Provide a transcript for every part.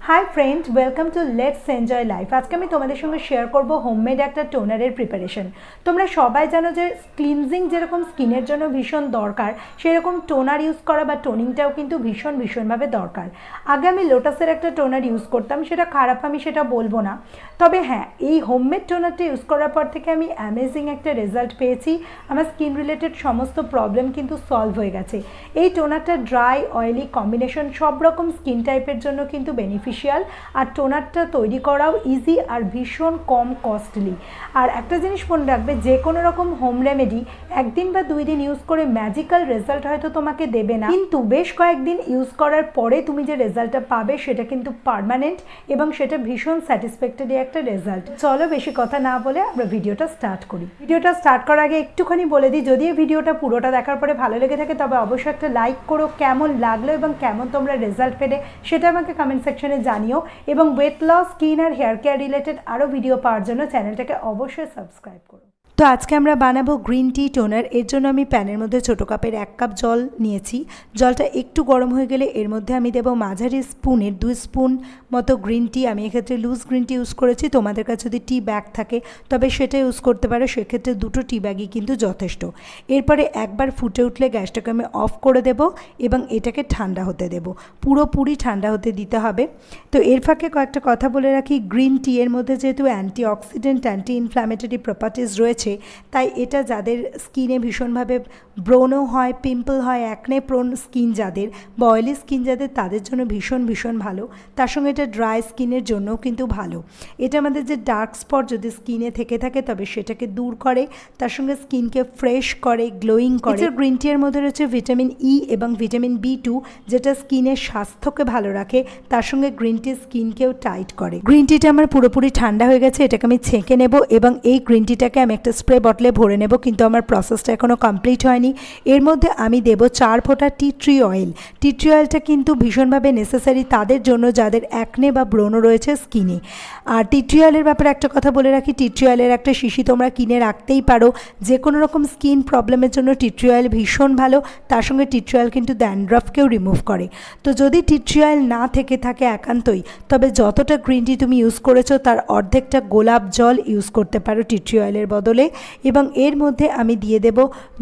High friend welcome to let's enjoy life. आज के तुम्हारे संगे शेयर करब होममेड एक टोनारे प्रिपारेशन। तुम्हारा सबाई जानो जे क्लिनजिंग जेरकम स्किनेर जोन्नो भीषण दरकार सेरकम टोनार यूज करा बा टोनिंगटाओ किन्तु भीषण भीषण भावे दरकार। आगे आमी लोटासेर एक टोनार यूज करताम, सेटा खाराप आमी सेटा बोलबो ना, तबे हाँ ये होममेड टोनारटा यूज करार पर थेके आमी अमेजिंग एक रेजाल्ट पेयेछि। आमार स्किन रिलेटेड समस्त प्रॉब्लेम किन्तु सल्व हो गेছে। এই टोनारटा ड्राई অয়েলি कम्बिनेशन सब रकम स्किन टाइपेर जोन्नो किन्तु बेनिफिशियल और टोनारटा तैरी कराओ इजी और भीषण कम कस्टलि। और एक जिनिस मने राखबे जे कोनो रकम होम रेमेडी एक दिन बा दुई दिन यूज करे मैजिकल रेजाल्ट हयतो तोमाके देबे ना, किन्तु बेश कयेकदिन यूज करार परे तुमी जे रेजाल्टटा पाबे सेटा किन्तु पार्मानेंट एबं सेटा भीषण सैटिसफैक्टरि एक रेजाल्ट। चलो बेशी कथा ना बोले आमरा भिडियोटा स्टार्ट करी। भिडियोटा स्टार्ट करार आगे एकटुखानि बोले दिई, यदि भिडियोटा पुरोटा देखार परे भालो लेगे थाके तबे अवश्यई एकटा लाइक करो। केमन लागलो एबं केमन तोमरा रेजाल्ट पेले सेटा आमाके कमेंट सेक्शने जानियो एबं वेट लस स्किन और हेयर केयर रिलेटेड आरो भिडियो पाওয়ার জন্য চ্যানেলটাকে অবশ্যই সাবস্ক্রাইব করো। तो आज के আমরা বানাবো গ্রিন টি টোনার। এর জন্য আমি প্যানের মধ্যে ছোট কাপের 1 কাপ জল নিয়েছি। জলটা একটু গরম হয়ে গেলে এর মধ্যে আমি দেব মাঝারি স্পুনের 2 স্পুন মতো গ্রিন টি। আমি এক্ষেত্রে লুজ গ্রিন টি ইউজ করেছি, তোমাদের কাছে যদি টি ব্যাগ থাকে তবে সেটা ইউজ করতে পারো, সেক্ষেত্রে দুটো টি ব্যাগই কিন্তু যথেষ্ট। এরপরে একবার ফুটে উঠলে গ্যাসটাকে আমি অফ করে দেব এবং এটাকে ঠান্ডা হতে দেব, পুরোপুরি ঠান্ডা হতে দিতে হবে। তো এর ফাঁকে কয়েকটা কথা বলে রাখি, গ্রিন টি এর মধ্যে যেহেতু অ্যান্টিঅক্সিডেন্ট অ্যান্টি ইনফ্ল্যামেটরি প্রপার্টিজ রয়েছে তাই এটা যাদের স্কিনে ভীষণভাবে ব্রণও হয়, পিম্পল হয়, অ্যাকনে প্রোন স্কিন যাদের বা অয়েলি স্কিন যাদের তাদের জন্য ভীষণ ভীষণ ভালো। তার সঙ্গে এটা ড্রাই স্কিনের জন্যও কিন্তু ভালো। এটা আমাদের যে ডার্ক স্পট যদি স্কিনে থেকে থাকে তবে সেটাকে দূর করে, তার সঙ্গে স্কিনকে ফ্রেশ করে, গ্লোয়িং করে। এটা গ্রিন টি এর মধ্যে রয়েছে ভিটামিন ই এবং ভিটামিন B2 যেটা স্কিনের স্বাস্থ্যকে ভালো রাখে, তার সঙ্গে গ্রিন টি স্কিনকেও টাইট করে। গ্রিন টিটা আমার পুরোপুরি ঠান্ডা হয়ে গেছে, এটাকে আমি ছেঁকে নেব এবং এই গ্রিন টিটাকে আমি একটা স্প্রে বটলে ভরে নেব, কিন্তু আমার প্রসেসটা এখনও কমপ্লিট হয়নি। এর মধ্যে আমি দেব 4 ফোঁটা tea tree oil. Tea tree অয়েলটা কিন্তু ভীষণভাবে নেসেসারি তাদের জন্য যাদের অ্যাকনে বা ব্রণ রয়েছে স্কিনে। আর টি ট্রি অয়েলের ব্যাপারে একটা কথা বলে রাখি, টি ট্রি অয়েলের একটা শিশি তোমরা কিনে রাখতেই পারো। যে কোনো রকম স্কিন প্রবলেমের জন্য টি ট্রি অয়েল ভীষণ ভালো, তার সঙ্গে টি ট্রি অয়েল কিন্তু ড্যান্ড্রাফকেও রিমুভ করে। তো যদি টি ট্রি অয়েল না থেকে থাকে একান্তই, তবে যতটা গ্রিন টি তুমি ইউজ করেছো তার অর্ধেকটা গোলাপ জল ইউজ করতে পারো টি ট্রি অয়েলের বদলে। এবং এর মধ্যে আমি দিয়ে দেব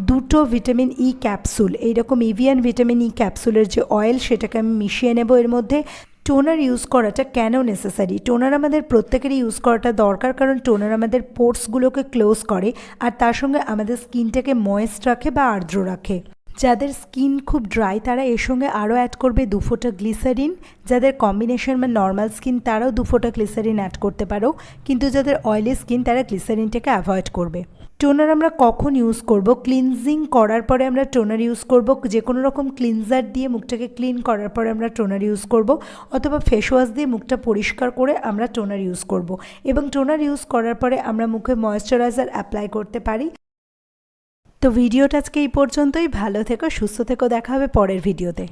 2টো ভিটামিন ই ক্যাপসুল। এইরকম ইভিয়ান ভিটামিন ই ক্যাপসুলের যে অয়েল সেটাকে আমি মিশিয়ে নেব এর মধ্যে। টোনার ইউজ করাটা কেন নেসেসারি? টোনার আমাদের প্রত্যেকেরই ইউজ করাটা দরকার, কারণ টোনার আমাদের পোর্সগুলোকে ক্লোজ করে আর তার সঙ্গে আমাদের স্কিনটাকে ময়েস্ট রাখে বা আর্দ্র রাখে। যাদের স্কিন খুব ড্রাই তারা এর সঙ্গে আরও অ্যাড করবে 2 ফোঁটা গ্লিসারিন। যাদের কম্বিনেশন বা নর্মাল স্কিন তারাও 2 ফোঁটা গ্লিসারিন অ্যাড করতে পারো, কিন্তু যাদের অয়েলি স্কিন তারা গ্লিসারিনটাকে অ্যাভয়েড করবে। টোনার আমরা কখন ইউজ করব? ক্লিনজিং করার পরে আমরা টোনার ইউজ করব, যে কোনো রকম ক্লিনজার দিয়ে মুখটাকে ক্লিন করার পরে আমরা টোনার ইউজ করব, অথবা ফেস ওয়াশ দিয়ে মুখটা পরিষ্কার করে আমরা টোনার ইউজ করব। এবং টোনার ইউজ করার পরে আমরা মুখে ময়েশ্চারাইজার অ্যাপ্লাই করতে পারি। তো ভিডিওটা আজকে এই পর্যন্তই। ভালো থেকো, সুস্থ থেকো, দেখা হবে পরের ভিডিওতে।